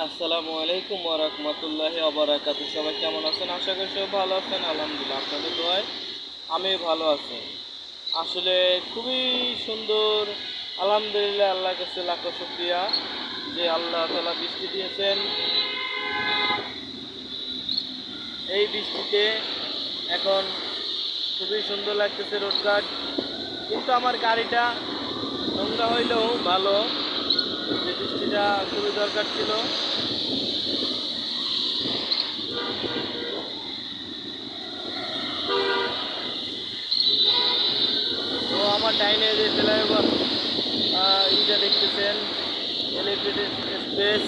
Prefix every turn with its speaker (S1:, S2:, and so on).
S1: আসসালামু আলাইকুম ওয়া রাহমাতুল্লাহি ওয়া বারাকাতুহু। সবাই কেমন আছেন? আশা করি সবাই ভালো আছেন। আলহামদুলিল্লাহ আপনাদের দোয়ায় আমি ভালো আছি। আসলে খুবই সুন্দর, আলহামদুলিল্লাহ, আল্লাহর কাছে লাখো শুকরিয়া যে আল্লাহ তাআলা বৃষ্টি দিয়েছেন। এই বৃষ্টিতে এখন খুবই সুন্দর লাগতেছে রোডঘাট। কিন্তু আমার গাড়িটা নোংরা হইলেও ভালো, যে বৃষ্টিটা খুবই দরকার ছিল। তো আমার ডাইনে যে ফ্লাইওভার ইটা দেখতেছেন, এলিভেটেড স্পেস।